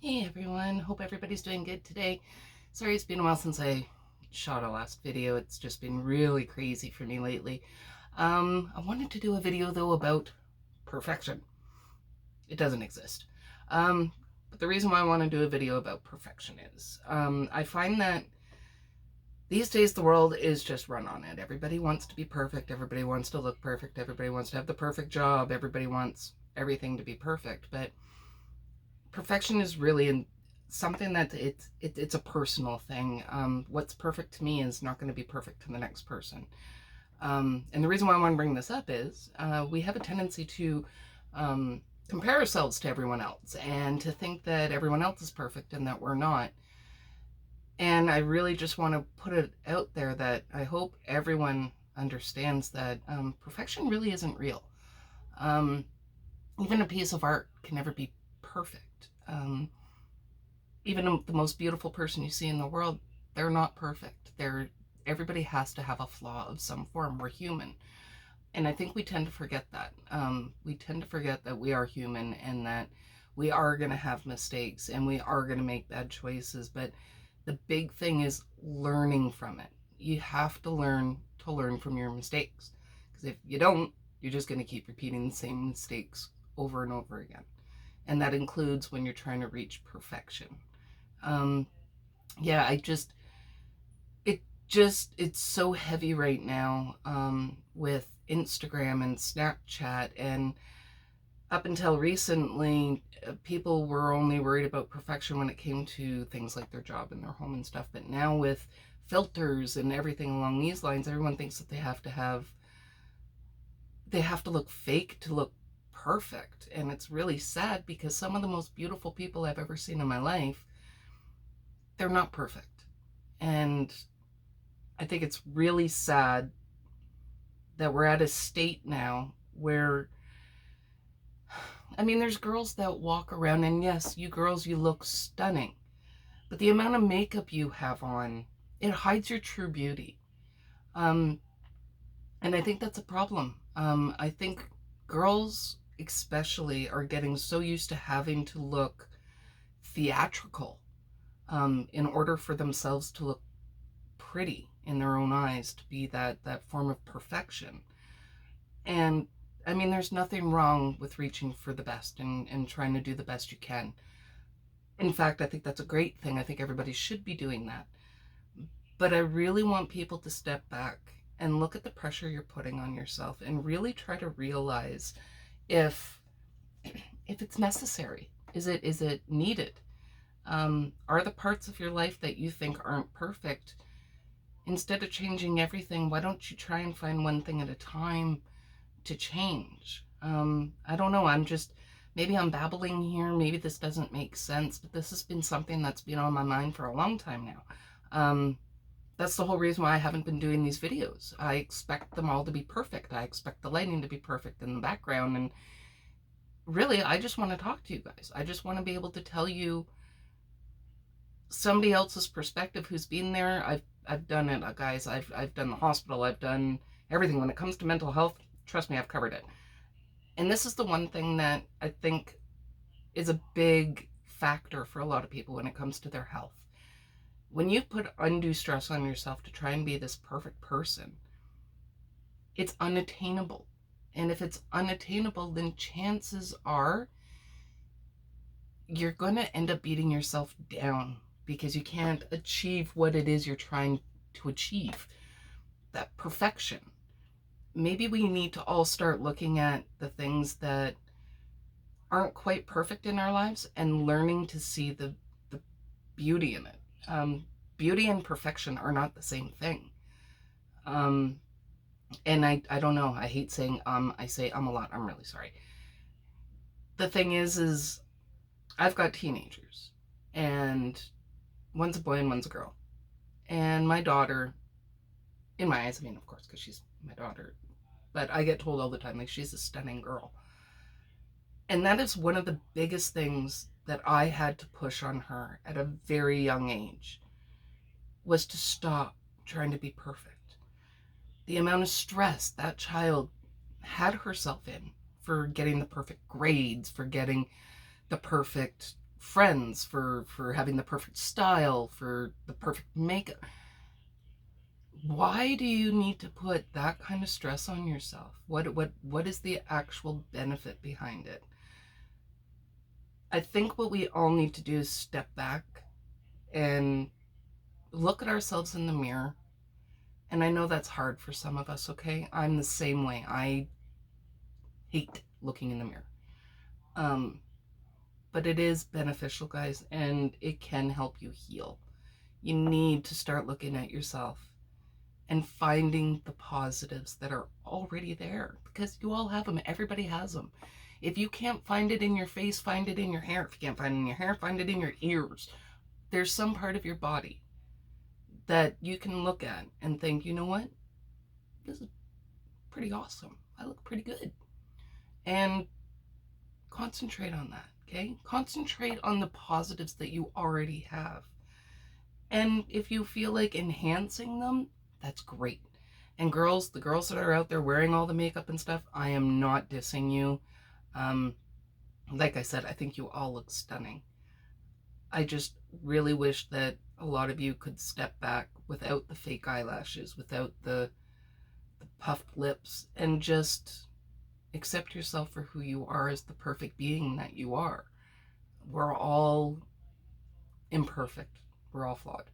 Hey everyone, hope everybody's doing good today. Sorry it's been a while since I shot a last video. It's just been really crazy for me lately. I wanted to do a video though about perfection. It doesn't exist. But the reason why I want to do a video about perfection is I find that these days the world is just run on it. Everybody wants to be perfect. Everybody wants to look perfect. Everybody wants to have the perfect job. Everybody wants everything to be perfect. But perfection is really something that it's a personal thing. What's perfect to me is not going to be perfect to the next person. And the reason why I want to bring this up is we have a tendency to compare ourselves to everyone else and to think that everyone else is perfect and that we're not. And I really just want to put it out there that I hope everyone understands that perfection really isn't real. Um, Even a piece of art can never be perfect. Even the most beautiful person you see in the world, they're not perfect. Everybody has to have a flaw of some form. We're human. And I think we tend to forget that. We tend to forget that we are human and that we are going to have mistakes and we are going to make bad choices. But the big thing is learning from it. You have to learn from your mistakes. Because if you don't, you're just going to keep repeating the same mistakes over and over again. And that includes when you're trying to reach perfection. Um, yeah, it it's so heavy right now with Instagram and Snapchat. And up until recently, people were only worried about perfection when it came to things like their job and their home and stuff. But now with filters and everything along these lines, everyone thinks that they have to look fake to look perfect. And it's really sad because some of the most beautiful people I've ever seen in my life, they're not perfect. And I think it's really sad that we're at a state now where, I mean, there's girls that walk around, and yes, you girls, you look stunning, but the amount of makeup you have on, it hides your true beauty. Um, and I think that's a problem. I think girls, especially, are getting so used to having to look theatrical in order for themselves to look pretty in their own eyes, to be that form of perfection. And I mean, there's nothing wrong with reaching for the best and trying to do the best you can. In fact, I think that's a great thing. I think everybody should be doing that. But I really want people to step back and look at the pressure you're putting on yourself and really try to realize if it's necessary. Is it needed? Are the parts of your life that you think aren't perfect, instead of changing everything, why don't you try and find one thing at a time to change? I don't know. Maybe I'm babbling here. Maybe this doesn't make sense, but this has been something that's been on my mind for a long time now. That's the whole reason why I haven't been doing these videos. I expect them all to be perfect. I expect the lighting to be perfect in the background. And really, I just want to talk to you guys. I just want to be able to tell you somebody else's perspective who's been there. I've done it, guys. I've done the hospital. I've done everything. When it comes to mental health, trust me, I've covered it. And this is the one thing that I think is a big factor for a lot of people when it comes to their health. When you put undue stress on yourself to try and be this perfect person, it's unattainable. And if it's unattainable, then chances are you're going to end up beating yourself down because you can't achieve what it is you're trying to achieve, that perfection. Maybe we need to all start looking at the things that aren't quite perfect in our lives and learning to see the beauty in it. Beauty and perfection are not the same thing. And I don't know. I hate saying I say a lot. I'm really sorry. The thing is I've got teenagers, and one's a boy and one's a girl. And my daughter, in my eyes, I mean, of course, because she's my daughter, but I get told all the time, like, she's a stunning girl. And that is one of the biggest things that I had to push on her at a very young age, was to stop trying to be perfect. The amount of stress that child had herself in for getting the perfect grades, for getting the perfect friends, for having the perfect style, for the perfect makeup. Why do you need to put that kind of stress on yourself? What is the actual benefit behind it? I think what we all need to do is step back and look at ourselves in the mirror. And I know that's hard for some of us, okay? I'm the same way. I hate looking in the mirror. Um, but it is beneficial, guys, and it can help you heal. You need to start looking at yourself and finding the positives that are already there, because you all have them. Everybody has them. If you can't find it in your face, find it in your hair. If you can't find it in your hair, find it in your ears. There's some part of your body that you can look at and think, you know what? This is pretty awesome. I look pretty good. And concentrate on that, okay? Concentrate on the positives that you already have. And if you feel like enhancing them, that's great. And girls, the girls that are out there wearing all the makeup and stuff, I am not dissing you. Like I said, I think you all look stunning. I just really wish that a lot of you could step back without the fake eyelashes, without the puffed lips, and just accept yourself for who you are as the perfect being that you are. We're all imperfect. We're all flawed.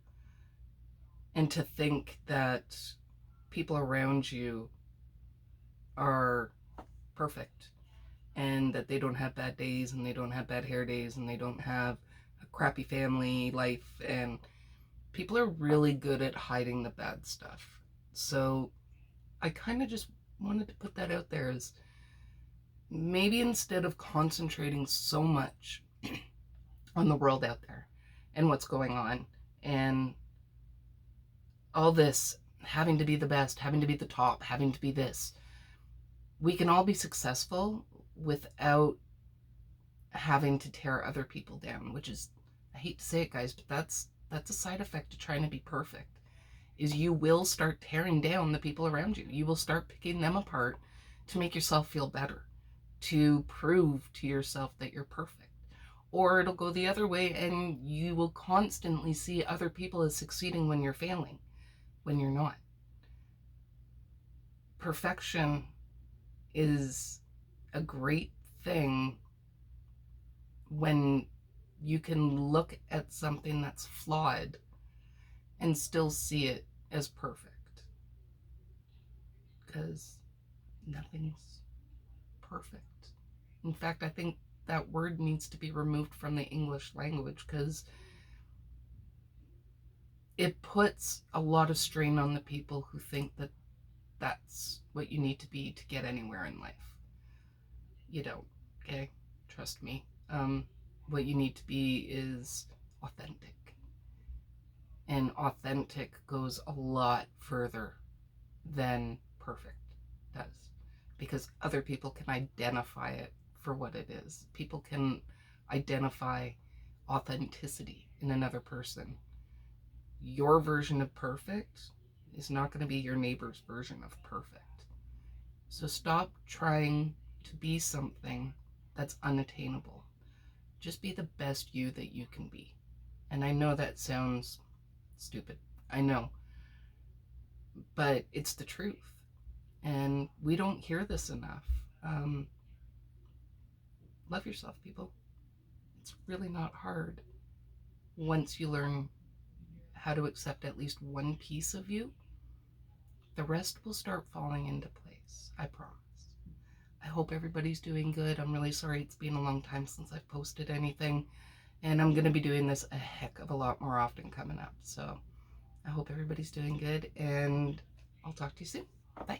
And to think that people around you are perfect and that they don't have bad days and they don't have bad hair days and they don't have a crappy family life, and people are really good at hiding the bad stuff. So I kind of just wanted to put that out there as maybe instead of concentrating so much on the world out there and what's going on and all this having to be the best, having to be the top, having to be this, we can all be successful without having to tear other people down, which is, I hate to say it, guys, but that's a side effect of trying to be perfect, is you will start tearing down the people around you. You will start picking them apart to make yourself feel better, to prove to yourself that you're perfect. Or it'll go the other way and you will constantly see other people as succeeding when you're failing, when you're not. Perfection is a great thing when you can look at something that's flawed and still see it as perfect, because nothing's perfect. In fact, I think that word needs to be removed from the English language, because it puts a lot of strain on the people who think that that's what you need to be to get anywhere in life. You don't, okay? Trust me. What you need to be is authentic. And authentic goes a lot further than perfect does, because other people can identify it for what it is. People can identify authenticity in another person. Your version of perfect is not going to be your neighbor's version of perfect. So stop trying to be something that's unattainable. Just be the best you that you can be. And I know that sounds stupid. I know. But it's the truth. And we don't hear this enough. Love yourself, people. It's really not hard. Once you learn how to accept at least one piece of you, the rest will start falling into place. I promise. I hope everybody's doing good. I'm really sorry it's been a long time since I've posted anything. And I'm going to be doing this a heck of a lot more often coming up. So I hope everybody's doing good. And I'll talk to you soon. Bye.